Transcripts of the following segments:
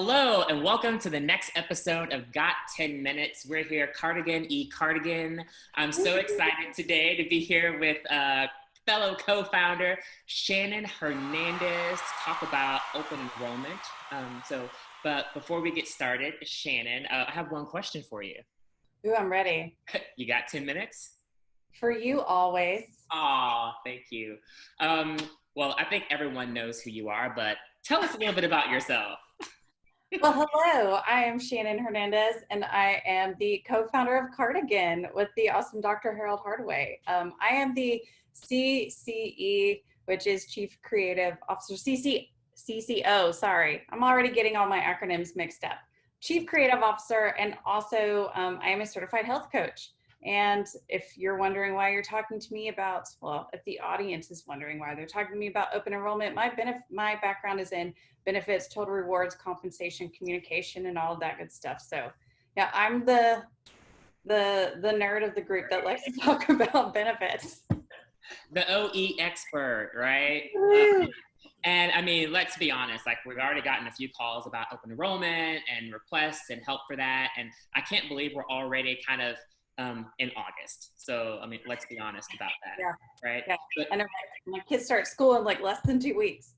Hello and welcome to the next episode of Got 10 Minutes. We're here, Cardigan. I'm so excited today to be here with fellow co-founder Shannon Hernandez to talk about open enrollment. But before we get started, Shannon, I have one question for you. Ooh, I'm ready. You got 10 minutes? For you always. Aw, thank you. Well, I think everyone knows who you are, but tell us a little bit about yourself. Well, hello, I am Shannon Hernandez, and I am the co-founder of Cardigan with the awesome Dr. Hardaway. I am the CCE, which is Chief Creative Officer, CCO, sorry. I'm already getting all my acronyms mixed up. Chief Creative Officer, and also I am a certified health coach. And if you're wondering why you're talking to me about, well, if the audience is wondering why they're talking to me about open enrollment, my background is in benefits, total rewards, compensation, communication, and all of that good stuff. So yeah, I'm the nerd of the group that likes to talk about benefits. The OE expert, right? And I mean, let's be honest, like we've already gotten a few calls about open enrollment and requests and help for that. And I can't believe we're already kind of in August. So, I mean, let's be honest about that, right? Yeah. But, I know my kids start school in like less than 2 weeks.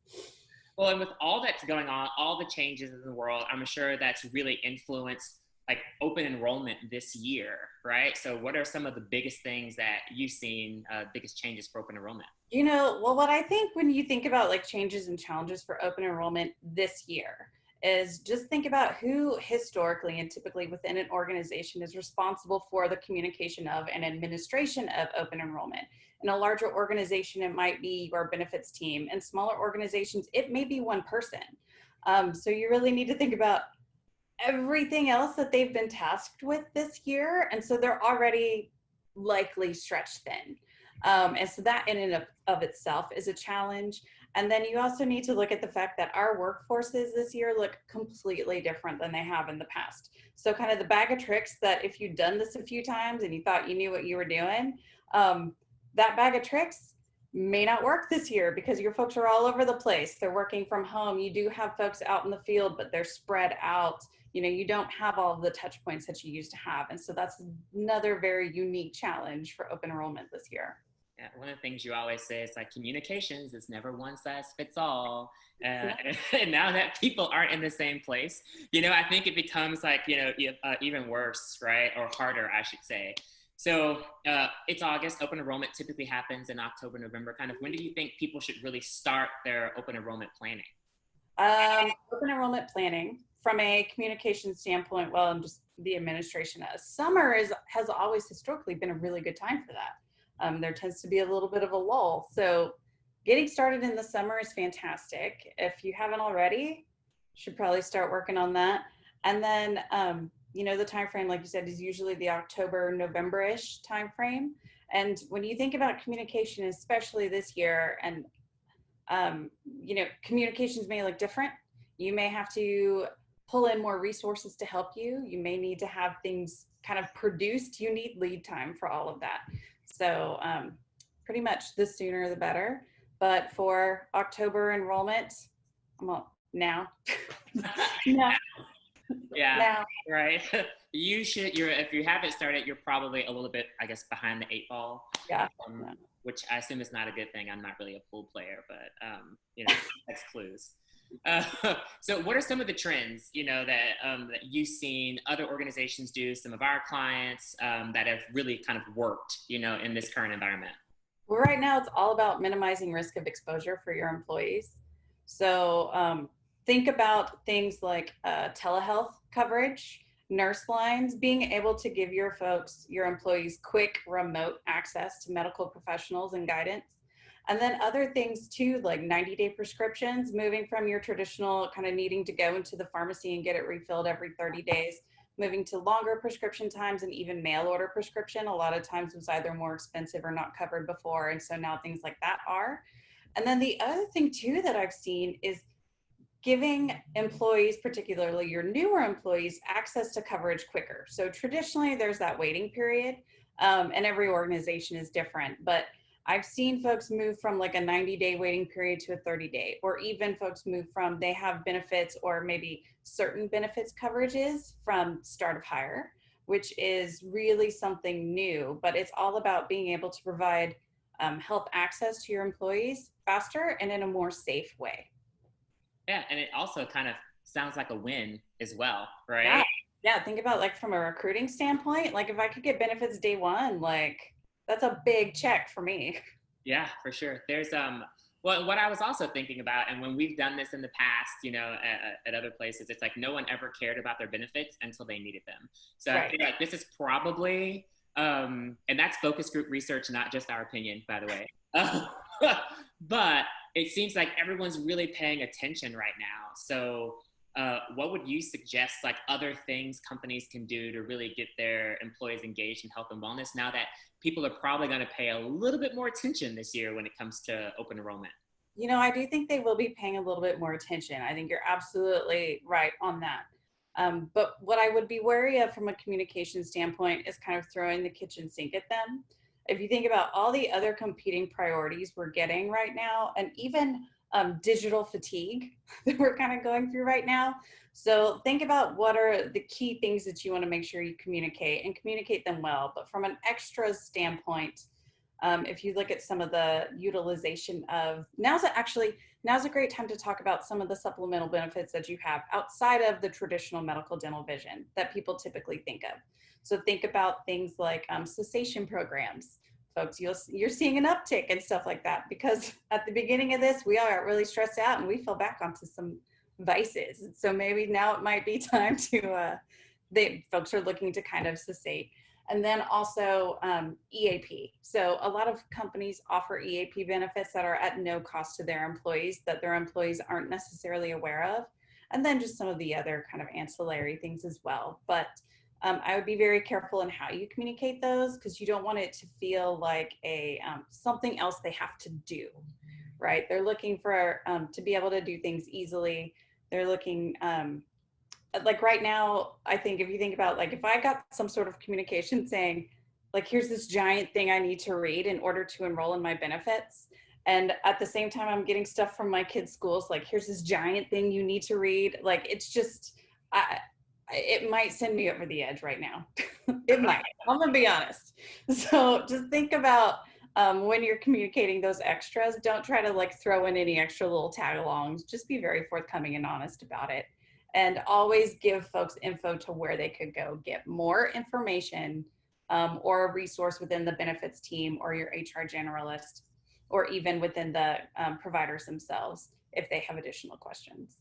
Well, and with all that's going on, all the changes in the world, I'm sure that's really influenced like open enrollment this year, right? So what are some of the biggest things that you've seen, biggest changes for open enrollment? You know, well, what I think when you think about like changes and challenges for open enrollment this year is just think about who historically and typically within an organization is responsible for the communication of and administration of open enrollment. In a larger organization, it might be your benefits team. In smaller organizations, it may be one person. So you really need to think about everything else that they've been tasked with this year. And so they're already likely stretched thin. And so that in and of itself is a challenge. And then you also need to look at the fact that our workforces this year look completely different than they have in the past. So kind of the bag of tricks that if you'd done this a few times and you thought you knew what you were doing, that bag of tricks may not work this year because your folks are all over the place. They're working from home. You do have folks out in the field, but they're spread out. You know, you don't have all of the touch points that you used to have. And so that's another very unique challenge for open enrollment this year. Yeah, one of the things you always say is like communications is never one size fits all. And now that people aren't in the same place, you know, I think it becomes like, you know, even worse, right? Or harder, I should say. So it's August. Open enrollment typically happens in October, November. Kind of when do you think people should really start their open enrollment planning? Open enrollment planning from a communication standpoint, well, and just the administration, summer has always historically been a really good time for that. There tends to be a little bit of a lull. So getting started in the summer is fantastic. If you haven't already, you should probably start working on that. And then, you know, the time frame, like you said, is usually the October, November-ish time frame. And when you think about communication, especially this year, and, you know, communications may look different. You may have to pull in more resources to help you. You may need to have things kind of produced. You need lead time for all of that. So pretty much the sooner the better. But for October enrollment, well, now. Yeah, now. right. If you haven't started, you're probably a little bit, I guess, behind the 8 ball. Yeah. Which I assume is not a good thing. I'm not really a pool player, but you know, that's clues. So what are some of the trends, you know, that you've seen other organizations do, some of our clients that have really kind of worked, you know, in this current environment? Well, right now it's all about minimizing risk of exposure for your employees. So think about things like telehealth coverage, nurse lines, being able to give your employees quick remote access to medical professionals and guidance. And then other things too, like 90-day prescriptions, moving from your traditional kind of needing to go into the pharmacy and get it refilled every 30 days, moving to longer prescription times and even mail order prescription. A lot of times was either more expensive or not covered before. And so now things like that are. And then the other thing too that I've seen is giving employees, particularly your newer employees, access to coverage quicker. So traditionally there's that waiting period and every organization is different, but I've seen folks move from like a 90-day waiting period to a 30-day, or even folks move from they have benefits or maybe certain benefits coverages from start of hire, which is really something new, but it's all about being able to provide health access to your employees faster and in a more safe way. Yeah, and it also kind of sounds like a win as well, Yeah. right? Yeah. Think about like from a recruiting standpoint, like if I could get benefits day one, like that's a big check for me. Yeah, for sure. There's well, what I was also thinking about, and when we've done this in the past, you know, at other places, it's like no one ever cared about their benefits until they needed them. So I Right. feel like this is probably, and that's focus group research, not just our opinion, by the way. But it seems like everyone's really paying attention right now. So what would you suggest, like other things companies can do to really get their employees engaged in health and wellness now that people are probably going to pay a little bit more attention this year when it comes to open enrollment? You know, I do think they will be paying a little bit more attention. I think you're absolutely right on that. But what I would be wary of from a communication standpoint is kind of throwing the kitchen sink at them. If you think about all the other competing priorities we're getting right now, and even digital fatigue that we're kind of going through right now. So think about what are the key things that you want to make sure you communicate and communicate them well. But from an extras standpoint, if you look at some of the utilization of now's a great time to talk about some of the supplemental benefits that you have outside of the traditional medical dental vision that people typically think of. So think about things like cessation programs. Folks, you're seeing an uptick and stuff like that because at the beginning of this, we are really stressed out and we fell back onto some vices. So maybe now it might be time to, folks are looking to kind of cessate. And then also EAP. So a lot of companies offer EAP benefits that are at no cost to their employees that their employees aren't necessarily aware of. And then just some of the other kind of ancillary things as well. But I would be very careful in how you communicate those because you don't want it to feel like a something else they have to do, right? They're looking for to be able to do things easily. They're looking like right now, I think if you think about like if I got some sort of communication saying like here's this giant thing I need to read in order to enroll in my benefits, and at the same time I'm getting stuff from my kids' schools like here's this giant thing you need to read, like it's just it might send me over the edge right now. It might. I'm gonna be honest. So just think about when you're communicating those extras, don't try to like throw in any extra little tag-alongs. Just be very forthcoming and honest about it. And always give folks info to where they could go get more information or a resource within the benefits team or your HR generalist, or even within the providers themselves if they have additional questions.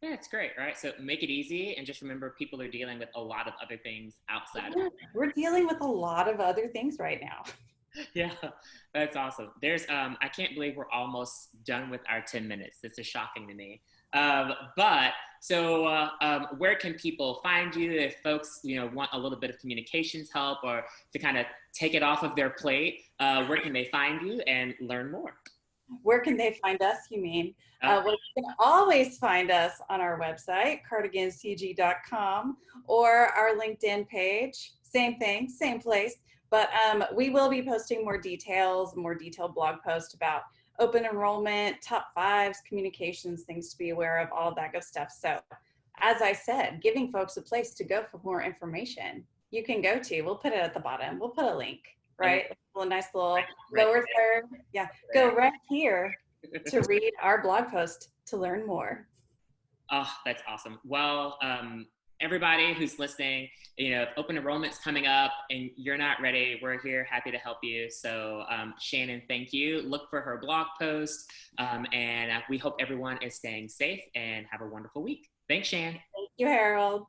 Yeah, it's great, right? So make it easy and just remember people are dealing with a lot of other things outside Yeah, of we're dealing with a lot of other things right now. Yeah, that's awesome. There's I can't believe we're almost done with our 10 minutes. This is shocking to me. But so where can people find you if folks, you know, want a little bit of communications help or to kind of take it off of their plate? Where can they find you and learn more? Where can they find us, you mean? Well, you can always find us on our website, cardigancg.com, or our LinkedIn page. Same thing, same place. But we will be posting more details, more detailed blog posts about open enrollment, top fives, communications, things to be aware of, all of that good stuff. So as I said, giving folks a place to go for more information you can go to. We'll put it at the bottom. We'll put a link, right? A nice little lower third. Yeah, go right here to read our blog post to learn more. Oh, that's awesome. Well, everybody who's listening, you know, if open enrollment's coming up and you're not ready, we're here, happy to help you. So Shannon, thank you. Look for her blog post, and we hope everyone is staying safe and have a wonderful week. Thanks, Shan. Thank you, Harold.